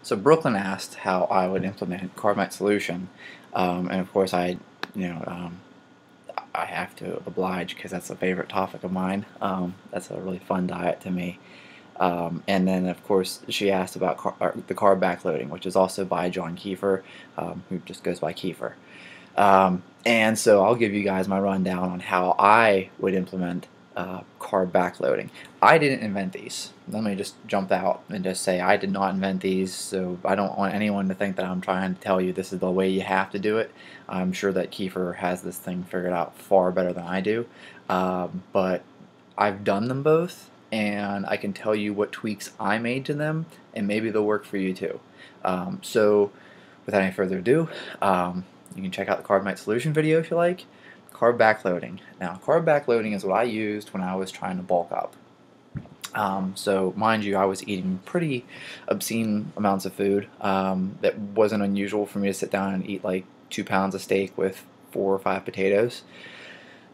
So Brooklyn asked how I would implement Carb solution, and of course you know, um, I have to oblige because that's a favorite topic of mine. That's a really fun diet to me. And then of course she asked about the carb backloading, which is also by John Kiefer, who just goes by Kiefer. And so I'll give you guys my rundown on how I would implement carb backloading. I didn't invent these. Let me just jump out and just say I did not invent these, so I don't want anyone to think that I'm trying to tell you this is the way you have to do it. I'm sure that Kiefer has this thing figured out far better than I do, but I've done them both, and I can tell you what tweaks I made to them, and maybe they'll work for you too. So without any further ado, you can check out the Carb Solution video if you like. Carb backloading. Now, carb backloading is what I used when I was trying to bulk up. So, mind you, I was eating pretty obscene amounts of food. That wasn't unusual for me to sit down and eat like 2 pounds of steak with 4 or 5 potatoes.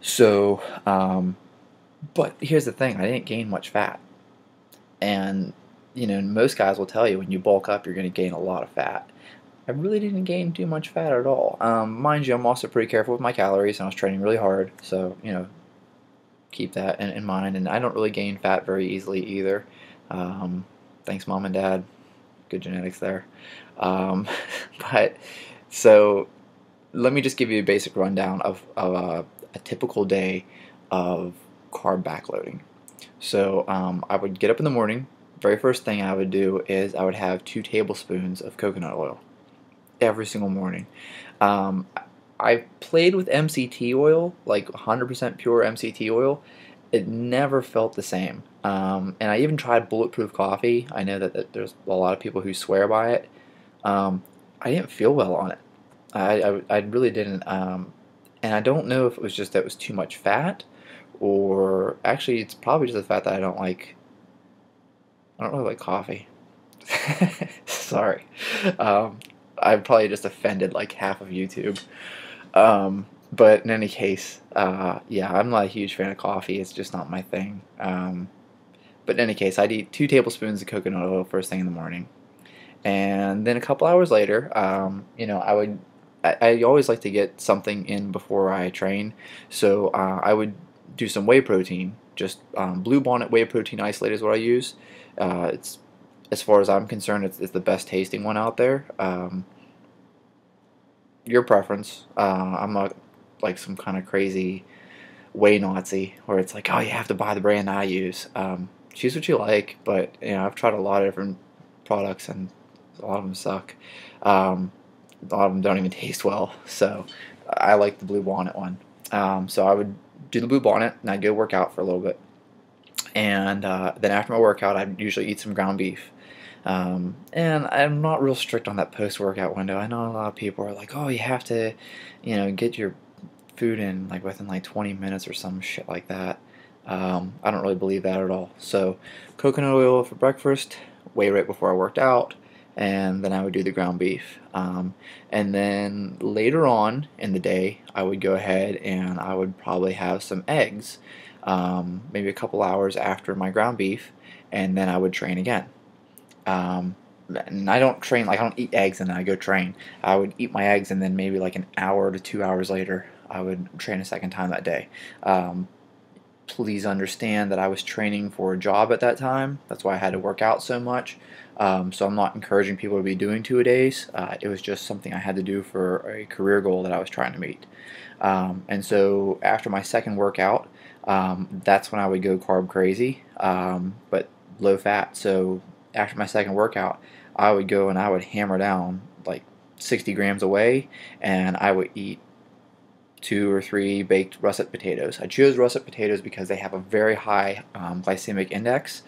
So, but here's the thing, I didn't gain much fat. And, you know, most guys will tell you when you bulk up, you're going to gain a lot of fat. I really didn't gain too much fat at all. Mind you, I'm also pretty careful with my calories, and I was training really hard, so, you know, keep that in mind. And I don't really gain fat very easily either. Thanks, Mom and Dad. Good genetics there. But, so, let me just give you a basic rundown of a typical day of carb backloading. So, I would get up in the morning. Very first thing I would do is I would have 2 tablespoons of coconut oil every single morning. I played with MCT oil, like 100% pure MCT oil. It never felt the same. And I even tried bulletproof coffee. I know that there's a lot of people who swear by it. I didn't feel well on it. I really didn't. And I don't know if it was just that it was too much fat, or actually it's probably just the fact that I don't really like coffee. Sorry. I probably just offended like half of YouTube. But in any case, yeah, I'm not a huge fan of coffee. It's just not my thing. But in any case, I'd eat 2 tablespoons of coconut oil first thing in the morning. And then a couple hours later, you know, I always like to get something in before I train. So I would do some whey protein. Just Blue Bonnet whey protein isolate is what I use. It's, as far as I'm concerned, it's the best tasting one out there. Your preference. I'm not like some kind of crazy whey Nazi where it's like, oh, you have to buy the brand I use. Choose what you like, but you know, I've tried a lot of different products and a lot of them suck. A lot of them don't even taste well. So I like the Blue Bonnet one. So I would do the Blue Bonnet and I'd go work out for a little bit. And then after my workout, I'd usually eat some ground beef. And I'm not real strict on that post-workout window. I know a lot of people are like, oh, you have to, you know, get your food in like within like 20 minutes or some shit like that. I don't really believe that at all. So coconut oil for breakfast, whey right before I worked out, and then I would do the ground beef. And then later on in the day, I would go ahead and I would probably have some eggs, maybe a couple hours after my ground beef, and then I would train again. And I don't train, like I don't eat eggs and then I go train. I would eat my eggs and then maybe like an hour to 2 hours later I would train a second time that day. Please understand that I was training for a job at that time. That's why I had to work out so much. So I'm not encouraging people to be doing 2-a-days. It was just something I had to do for a career goal that I was trying to meet. And so after my second workout, that's when I would go carb crazy, but low fat. So after my second workout, I would go and I would hammer down like 60 grams away, and I would eat 2 or 3 baked russet potatoes. I chose russet potatoes because they have a very high glycemic index,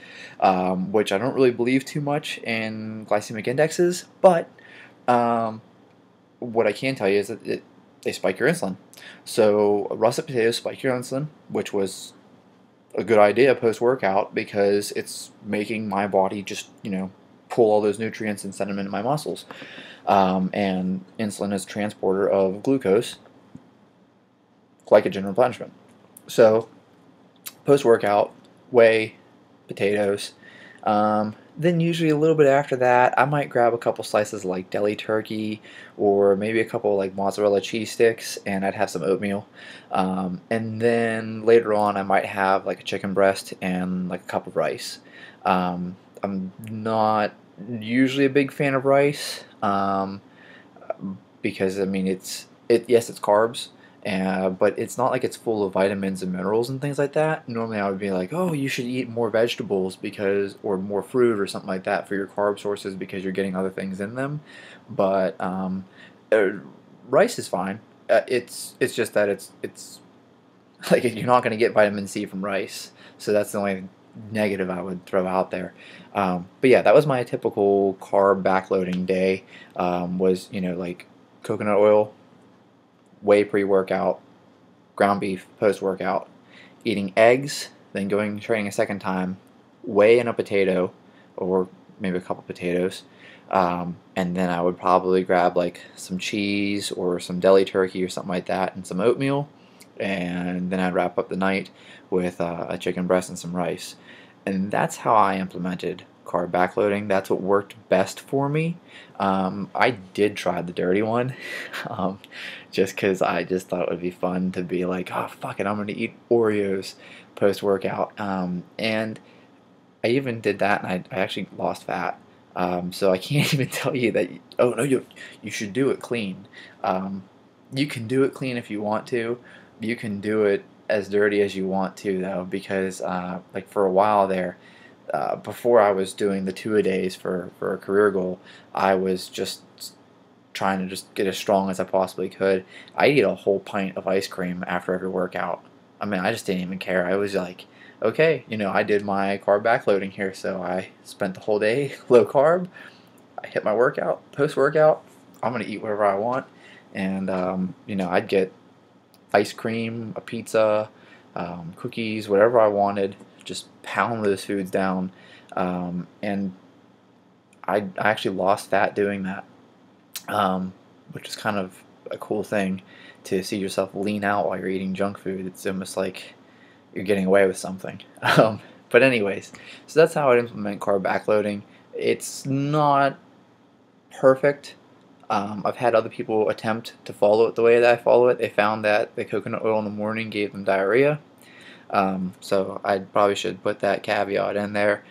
which I don't really believe too much in glycemic indexes, but what I can tell you is that they spike your insulin. So russet potatoes spike your insulin, which was a good idea post-workout because it's making my body just, you know, pull all those nutrients and send them into my muscles. And insulin is a transporter of glucose, glycogen replenishment. So post-workout, whey, potatoes, Then usually a little bit after that, I might grab a couple slices of like deli turkey or maybe a couple like mozzarella cheese sticks, and I'd have some oatmeal. And then later on, I might have like a chicken breast and like a cup of rice. I'm not usually a big fan of rice, because I mean yes, it's carbs, but it's not like it's full of vitamins and minerals and things like that. Normally I would be like, oh, you should eat more vegetables because, or more fruit or something like that for your carb sources because you're getting other things in them. But uh, rice is fine. It's just that it's like you're not going to get vitamin C from rice, so that's the only negative I would throw out there. But yeah, that was my typical carb backloading day. Was, like coconut oil, whey pre-workout, ground beef post-workout, eating eggs, then going training a second time, whey and a potato, or maybe a couple potatoes, and then I would probably grab like some cheese or some deli turkey or something like that, and some oatmeal, and then I'd wrap up the night with a chicken breast and some rice. And that's how I implemented carb backloading. That's what worked best for me. I did try the dirty one, um, just because I just thought it would be fun to be like, oh, fuck it, I'm going to eat Oreos post workout. And I even did that, and I actually lost fat. So I can't even tell you that, oh, no, you should do it clean. You can do it clean if you want to. You can do it as dirty as you want to, though, because like for a while there, before I was doing the two-a-days for a career goal, I was just trying to just get as strong as I possibly could. I eat a whole pint of ice cream after every workout. I mean, I just didn't even care. I was like, okay, I did my carb backloading here, so I spent the whole day low carb. I hit my workout, post workout, I'm gonna eat whatever I want, and I'd get ice cream, a pizza, cookies, whatever I wanted. Just pound those foods down, and I actually lost fat doing that, which is kind of a cool thing to see yourself lean out while you're eating junk food. It's almost like you're getting away with something. But anyways, so that's how I implement carb backloading. It's not perfect. I've had other people attempt to follow it the way that I follow it. They found that the coconut oil in the morning gave them diarrhea. So I probably should put that caveat in there.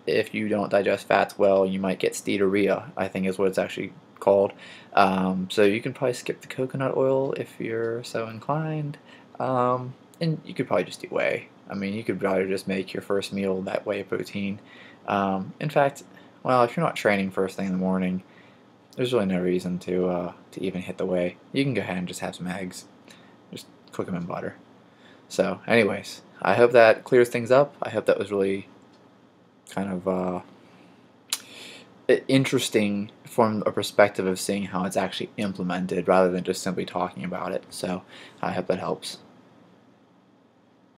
If you don't digest fats well, you might get steatorrhea, I think is what it's actually called. So you can probably skip the coconut oil if you're so inclined. And you could probably just eat whey. I mean, you could probably just make your first meal that whey protein. In fact, well, if you're not training first thing in the morning, there's really no reason to even hit the whey. You can go ahead and just have some eggs. Just cook them in butter. So, anyways, I hope that clears things up. I hope that was really kind of interesting from a perspective of seeing how it's actually implemented rather than just simply talking about it. So, I hope that helps.